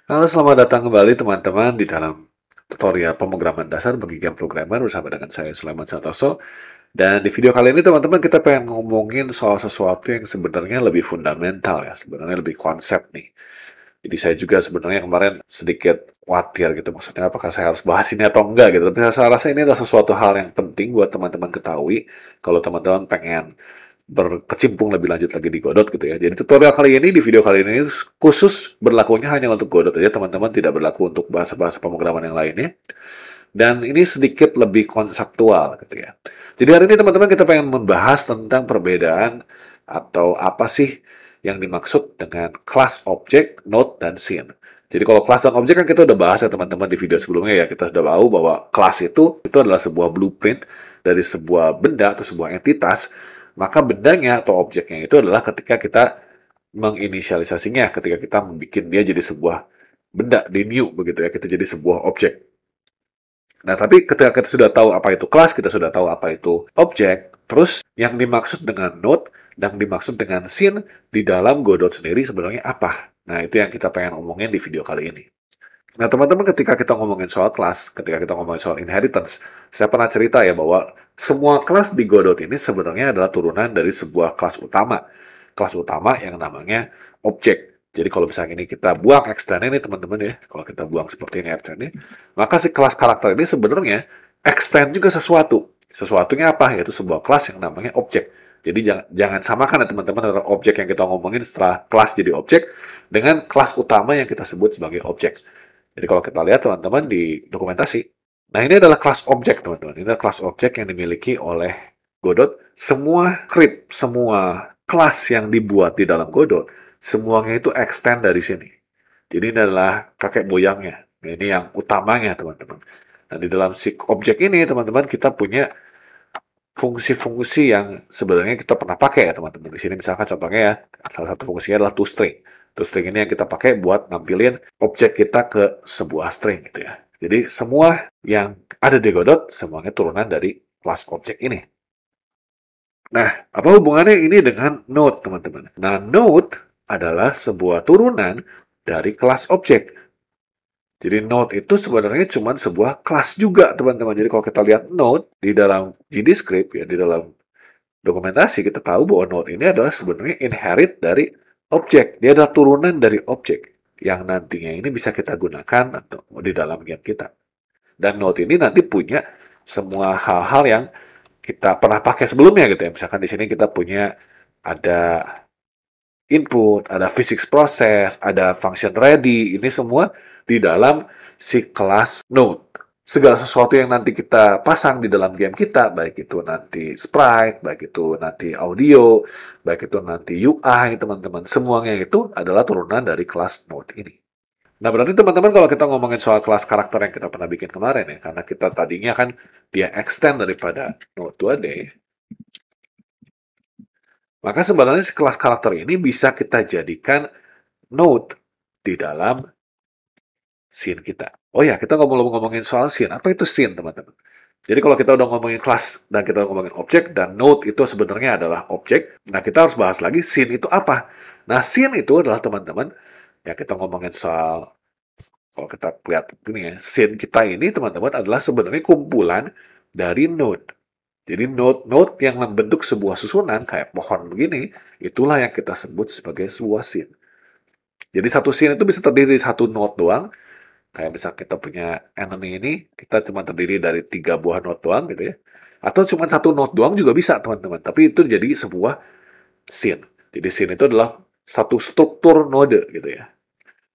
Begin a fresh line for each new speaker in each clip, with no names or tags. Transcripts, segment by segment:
Halo, selamat datang kembali teman-teman di dalam tutorial pemrograman dasar bagi game programmer bersama dengan saya Sulaiman Santoso. Dan di video kali ini teman-teman kita pengen ngomongin soal sesuatu yang sebenarnya lebih fundamental ya, sebenarnya lebih konsep nih. Jadi saya juga sebenarnya kemarin sedikit khawatir gitu, maksudnya apakah saya harus bahas ini atau enggak gitu. Tapi saya rasa ini adalah sesuatu hal yang penting buat teman-teman ketahui kalau teman-teman pengen berkecimpung lebih lanjut lagi di Godot gitu ya. Jadi tutorial kali ini, di video kali ini khusus berlakunya hanya untuk Godot aja, teman-teman, tidak berlaku untuk bahasa-bahasa pemrograman yang lainnya. Dan ini sedikit lebih konseptual gitu ya. Jadi hari ini teman-teman kita pengen membahas tentang perbedaan atau apa sih yang dimaksud dengan class object, node, dan scene. Jadi kalau class dan objek kan kita udah bahas ya teman-teman di video sebelumnya ya. Kita sudah tahu bahwa class itu adalah sebuah blueprint dari sebuah benda atau sebuah entitas. Maka bendanya atau objeknya itu adalah ketika kita menginisialisasinya, ketika kita membuat dia jadi sebuah benda di new begitu ya, kita jadi sebuah objek. Nah, tapi ketika kita sudah tahu apa itu kelas, kita sudah tahu apa itu objek, terus yang dimaksud dengan node dan dimaksud dengan scene di dalam Godot sendiri sebenarnya apa? Nah, itu yang kita pengen omongin di video kali ini. Nah, teman-teman, ketika kita ngomongin soal kelas, ketika kita ngomongin soal inheritance, saya pernah cerita ya bahwa semua kelas di Godot ini sebenarnya adalah turunan dari sebuah kelas utama. Kelas utama yang namanya objek. Jadi kalau misalnya ini kita buang extend ini teman-teman ya, kalau kita buang seperti ini extend ini, maka si kelas karakter ini sebenarnya extend juga sesuatu. Sesuatunya apa? Yaitu sebuah kelas yang namanya objek. Jadi jangan samakan ya teman-teman antara objek yang kita ngomongin setelah kelas jadi objek dengan kelas utama yang kita sebut sebagai objek. Jadi kalau kita lihat teman-teman di dokumentasi, nah ini adalah kelas objek teman-teman. Ini adalah kelas objek yang dimiliki oleh Godot. Semua script, semua kelas yang dibuat di dalam Godot, semuanya itu extend dari sini. Jadi ini adalah kakek moyangnya. Ini yang utamanya teman-teman. Nah di dalam si objek ini teman-teman kita punya fungsi-fungsi yang sebenarnya kita pernah pakai ya teman-teman. Di sini misalkan contohnya ya, salah satu fungsinya adalah toString. ToString ini yang kita pakai buat nampilin objek kita ke sebuah string gitu ya. Jadi semua yang ada di Godot semuanya turunan dari kelas objek ini. Nah, apa hubungannya ini dengan node teman-teman? Nah, node adalah sebuah turunan dari kelas objek. Jadi node itu sebenarnya cuma sebuah kelas juga, teman-teman. Jadi kalau kita lihat node di dalam GDScript, ya di dalam dokumentasi, kita tahu bahwa node ini adalah sebenarnya inherit dari objek. Dia adalah turunan dari objek yang nantinya ini bisa kita gunakan atau di dalam game kita. Dan node ini nanti punya semua hal-hal yang kita pernah pakai sebelumnya gitu ya. Misalkan di sini kita punya ada input, ada physics process, ada function ready, ini semua di dalam si kelas node. Segala sesuatu yang nanti kita pasang di dalam game kita, baik itu nanti sprite, baik itu nanti audio, baik itu nanti UI, teman-teman, semuanya itu adalah turunan dari kelas node ini. Nah, berarti teman-teman kalau kita ngomongin soal kelas karakter yang kita pernah bikin kemarin ya, karena kita tadinya kan dia extend daripada node 2D, maka sebenarnya si kelas karakter ini bisa kita jadikan node di dalam scene kita. Oh ya, kita ngomongin soal scene. Apa itu scene, teman-teman? Jadi kalau kita udah ngomongin kelas dan kita ngomongin objek dan node itu sebenarnya adalah objek, nah kita harus bahas lagi scene itu apa. Nah, scene itu adalah teman-teman, ya kita ngomongin soal, kalau kita lihat ini ya, scene kita ini teman-teman adalah sebenarnya kumpulan dari node. Jadi node-node yang membentuk sebuah susunan kayak pohon begini, itulah yang kita sebut sebagai sebuah scene. Jadi satu scene itu bisa terdiri dari satu node doang, kayak misal kita punya enemy ini, kita cuma terdiri dari 3 buah node doang gitu ya. Atau cuma satu node doang juga bisa teman-teman, tapi itu jadi sebuah scene. Jadi scene itu adalah satu struktur node gitu ya.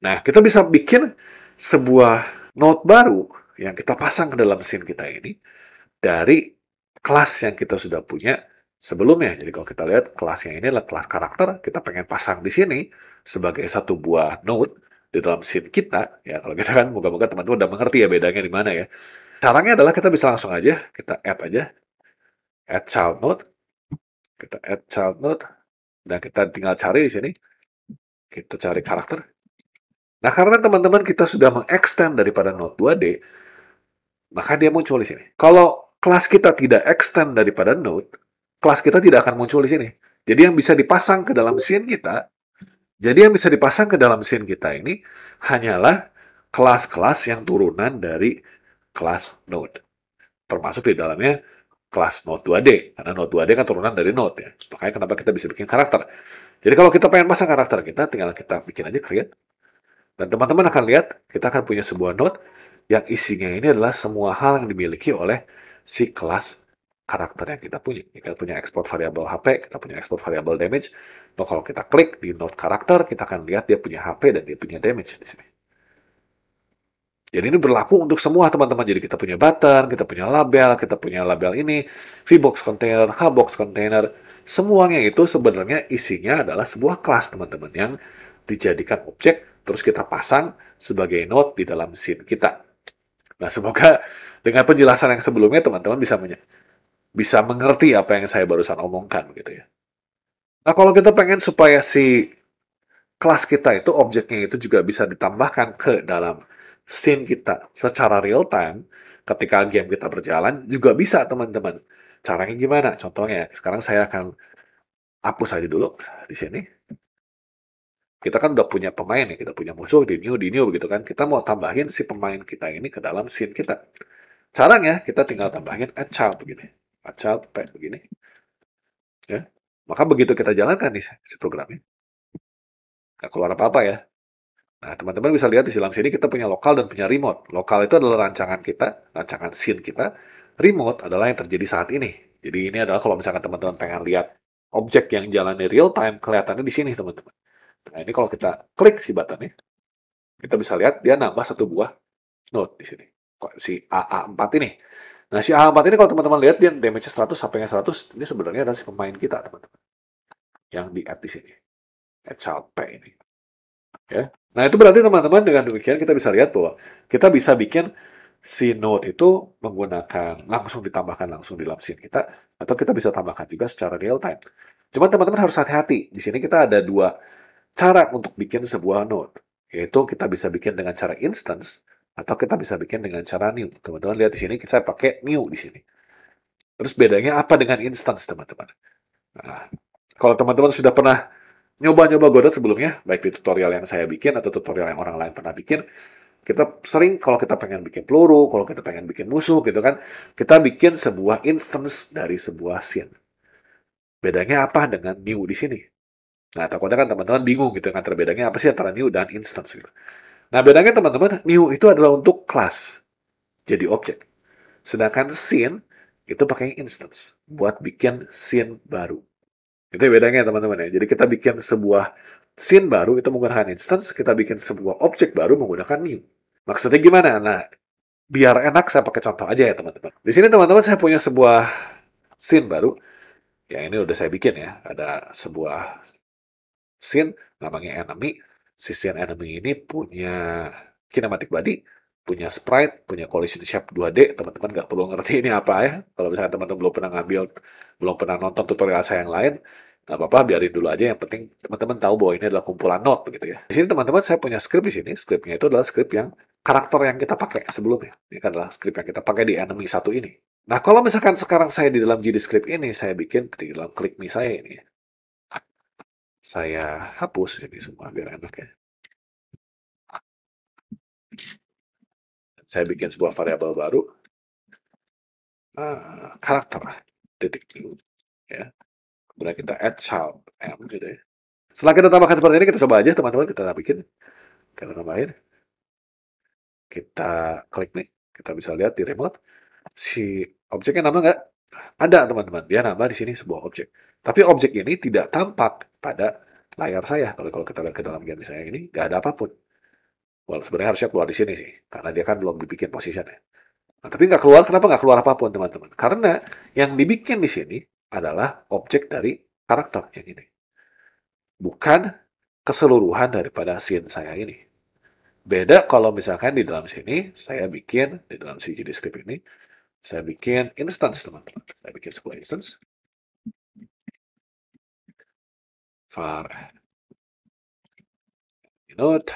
Nah, kita bisa bikin sebuah node baru yang kita pasang ke dalam scene kita ini dari kelas yang kita sudah punya sebelumnya. Jadi kalau kita lihat kelasnya ini adalah kelas karakter, kita pengen pasang di sini sebagai satu buah node di dalam scene kita. Ya kalau kita kan moga-moga teman-teman udah mengerti ya bedanya di mana ya. Caranya adalah kita bisa langsung aja, kita add aja, add child node, kita add child node, dan kita tinggal cari di sini, kita cari karakter. Nah, karena teman-teman kita sudah mengextend daripada node 2D, maka dia muncul di sini. Kalau kelas kita tidak extend daripada node, kelas kita tidak akan muncul di sini. Jadi yang bisa dipasang ke dalam scene kita, Jadi yang bisa dipasang ke dalam scene kita ini hanyalah kelas-kelas yang turunan dari kelas Node. Termasuk di dalamnya kelas Node 2D. Karena Node 2D kan turunan dari Node ya. Makanya kenapa kita bisa bikin karakter. Jadi kalau kita pengen pasang karakter kita, tinggal kita bikin aja create. Dan teman-teman akan lihat, kita akan punya sebuah node yang isinya ini adalah semua hal yang dimiliki oleh si kelas karakter yang kita punya. Kita punya export variabel HP, kita punya export variabel damage. Atau kalau kita klik di node karakter, kita akan lihat dia punya HP dan dia punya damage di sini. Jadi ini berlaku untuk semua teman-teman. Jadi kita punya button, kita punya label ini, VBox container, HBox container. Semuanya itu sebenarnya isinya adalah sebuah kelas teman-teman yang dijadikan objek, terus kita pasang sebagai node di dalam scene kita. Nah, semoga dengan penjelasan yang sebelumnya teman-teman bisa mengerti apa yang saya barusan omongkan gitu ya. Nah, kalau kita pengen supaya si kelas kita itu objeknya itu juga bisa ditambahkan ke dalam scene kita secara real time ketika game kita berjalan juga bisa teman-teman. Caranya gimana? Contohnya, sekarang saya akan hapus aja dulu di sini. Kita kan udah punya pemain nih, kita punya musuh di new begitu kan. Kita mau tambahin si pemain kita ini ke dalam scene kita. Caranya kita tinggal tambahin add child begini. Add child pet begini. Ya. Maka begitu kita jalankan nih si programnya. Nggak keluar apa-apa ya. Nah, teman-teman bisa lihat di dalam sini kita punya lokal dan punya remote. Lokal itu adalah rancangan kita, rancangan scene kita. Remote adalah yang terjadi saat ini. Jadi ini adalah kalau misalkan teman-teman pengen lihat objek yang jalan di real time, kelihatannya di sini teman-teman. Nah, ini kalau kita klik si buttonnya, kita bisa lihat dia nambah satu buah node di sini. Si AA4 ini. Nah, si AA4 ini kalau teman-teman lihat dia damage 100 sampai 100, ini sebenarnya adalah si pemain kita, teman-teman. Yang di-add di sini. Add child P ini. Ya. Nah, itu berarti teman-teman dengan demikian kita bisa lihat bahwa kita bisa bikin si node itu menggunakan langsung ditambahkan langsung di dalam scene kita, atau kita bisa tambahkan juga secara real time. Cuma teman-teman harus hati-hati. Di sini kita ada dua cara untuk bikin sebuah node, yaitu kita bisa bikin dengan cara instance, atau kita bisa bikin dengan cara new. Teman-teman lihat di sini saya pakai new di sini. Terus bedanya apa dengan instance, teman-teman? Nah, kalau teman-teman sudah pernah nyoba-nyoba Godot sebelumnya, baik di tutorial yang saya bikin atau tutorial yang orang lain pernah bikin, kita sering kalau kita pengen bikin peluru, kalau kita pengen bikin musuh gitu kan, kita bikin sebuah instance dari sebuah scene. Bedanya apa dengan new di sini? Nah, takutnya kan teman-teman bingung gitu kan, bedanya apa sih antara new dan instance gitu. Nah, bedanya teman-teman, new itu adalah untuk kelas, jadi objek. Sedangkan scene itu pakai instance buat bikin scene baru. Itu bedanya teman-teman ya. Jadi kita bikin sebuah scene baru itu menggunakan instance, kita bikin sebuah objek baru menggunakan new. Maksudnya gimana? Nah, biar enak saya pakai contoh aja ya teman-teman. Di sini teman-teman saya punya sebuah scene baru. Ya ini udah saya bikin ya. Ada sebuah scene namanya enemy. Si scene enemy ini punya kinematic body, punya sprite, punya collision shape 2D. Teman-teman nggak perlu ngerti ini apa ya. Kalau misalnya teman-teman belum pernah nonton tutorial saya yang lain, nggak apa-apa, biarin dulu aja. Yang penting teman-teman tahu bahwa ini adalah kumpulan node begitu ya. Di sini teman-teman saya punya script di sini. Scriptnya itu adalah script yang karakter yang kita pakai sebelumnya. Ini adalah script yang kita pakai di enemy satu ini. Nah, kalau misalkan sekarang saya di dalam GDScript ini, saya bikin di dalam click me saya ini. Saya hapus ini semua biar enak ya. Saya bikin sebuah variabel baru, karakter, titik new, ya. Kemudian kita add child m gitu ya. Setelah kita tambahkan seperti ini, kita coba aja teman-teman, kita bikin, kita tambahin, kita klik nih, kita bisa lihat di remote, si objeknya nama nggak? Ada teman-teman, dia nambah di sini sebuah objek. Tapi objek ini tidak tampak pada layar saya. Kalau kita lihat ke dalam game saya ini, nggak ada apapun. Well, sebenarnya harusnya keluar di sini sih, karena dia kan belum dibikin posisinya. Nah, tapi nggak keluar, kenapa nggak keluar apapun, teman-teman? Karena yang dibikin di sini adalah objek dari karakter yang ini. Bukan keseluruhan daripada scene saya ini. Beda kalau misalkan di dalam sini, saya bikin, di dalam si GDScript ini, saya bikin instance, teman-teman. Saya bikin sebuah instance. Var node.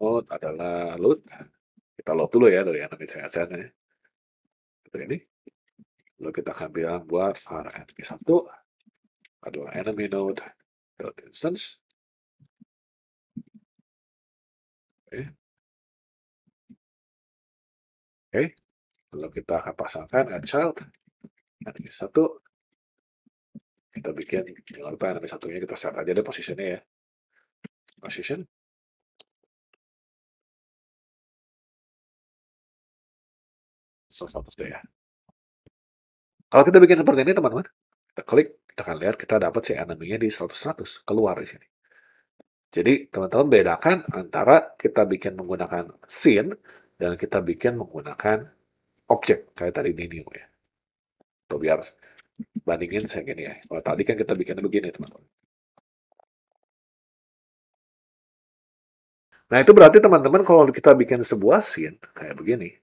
Node adalah load. Kita load dulu ya dari enemy sehat-sehatnya. Seperti ini. Lalu kita akan bilang buat var enemy 1 adalah enemy node dot instance. Oke, oke. Lalu kita akan pasangkan add child. Anime 1, kita bikin, jangan lupa anime satunya kita set aja deh posisinya ya. Position, 100 deh ya. Kalau kita bikin seperti ini teman-teman, kita klik, kita akan lihat kita dapat si animenya di 100-100, keluar di sini. Jadi teman-teman bedakan antara kita bikin menggunakan scene dan kita bikin menggunakan objek kayak tadi di new ya. Tuh biar bandingin saya gini ya. Kalau tadi kan kita bikinnya begini teman-teman. Nah itu berarti teman-teman kalau kita bikin sebuah scene kayak begini,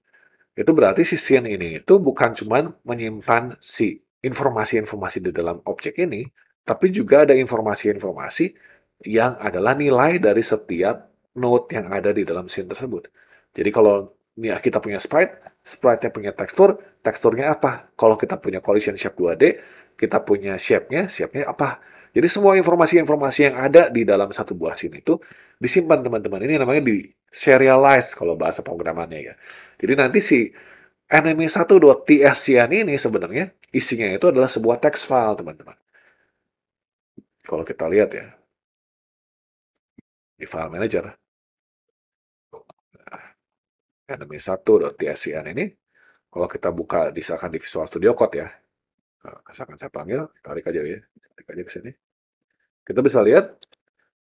itu berarti si scene ini itu bukan cuma menyimpan si informasi-informasi di dalam objek ini, tapi juga ada informasi-informasi yang adalah nilai dari setiap node yang ada di dalam scene tersebut. Jadi kalau nih kita punya sprite, sprite-nya punya tekstur, teksturnya apa? Kalau kita punya collision shape 2D, kita punya shape-nya, shape-nya apa? Jadi semua informasi-informasi yang ada di dalam satu buah scene itu disimpan teman-teman. Ini namanya di serialize kalau bahasa pemrogramannya ya. Jadi nanti si enemy1.tscn ini sebenarnya isinya itu adalah sebuah text file teman-teman. Kalau kita lihat ya, di file manager, nah, enemy1.tscn ini, kalau kita buka misalkan di Visual Studio Code ya, misalkan saya panggil, tarik aja ya, tarik aja ke sini. Kita bisa lihat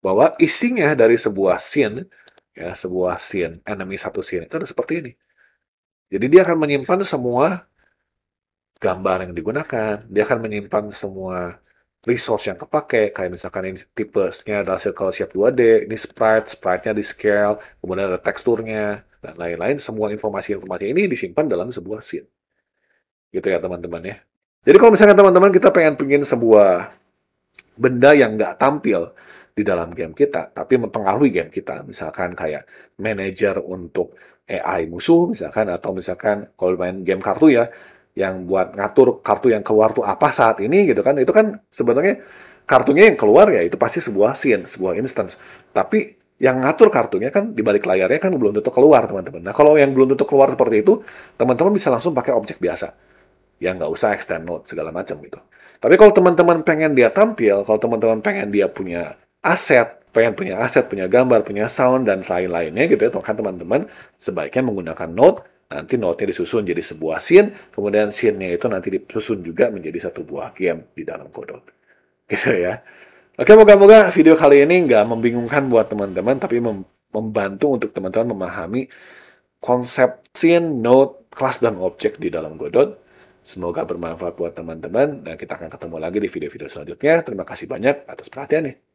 bahwa isinya dari sebuah scene, ya sebuah scene, enemy1 scene itu ada seperti ini. Jadi dia akan menyimpan semua gambar yang digunakan, dia akan menyimpan semua resource yang kepake, kayak misalkan ini tipenya adalah circle shape 2D, ini sprite-nya di scale, kemudian ada teksturnya, dan lain-lain, semua informasi-informasi ini disimpan dalam sebuah scene. Gitu ya teman-teman ya. Jadi kalau misalkan teman-teman kita pengen sebuah benda yang nggak tampil di dalam game kita, tapi mempengaruhi game kita, misalkan kayak manager untuk AI musuh, misalkan, atau misalkan kalau main game kartu ya, yang buat ngatur kartu yang keluar tuh apa saat ini gitu kan, itu kan sebenarnya kartunya yang keluar ya itu pasti sebuah scene, sebuah instance. Tapi yang ngatur kartunya kan di balik layarnya kan belum tentu keluar teman-teman. Nah kalau yang belum tentu keluar seperti itu, teman-teman bisa langsung pakai objek biasa ya nggak usah extend node segala macam gitu. Tapi kalau teman-teman pengen dia tampil, kalau teman-teman pengen dia punya aset, pengen punya aset, punya gambar, punya sound dan lain-lainnya gitu ya, maka teman-teman sebaiknya menggunakan node. Nanti node-nya disusun jadi sebuah scene, kemudian scene-nya itu nanti disusun juga menjadi satu buah game di dalam Godot. Gitu ya. Oke, moga-moga video kali ini nggak membingungkan buat teman-teman, tapi membantu untuk teman-teman memahami konsep scene, node, kelas, dan objek di dalam Godot. Semoga bermanfaat buat teman-teman, dan kita akan ketemu lagi di video-video selanjutnya. Terima kasih banyak atas perhatiannya.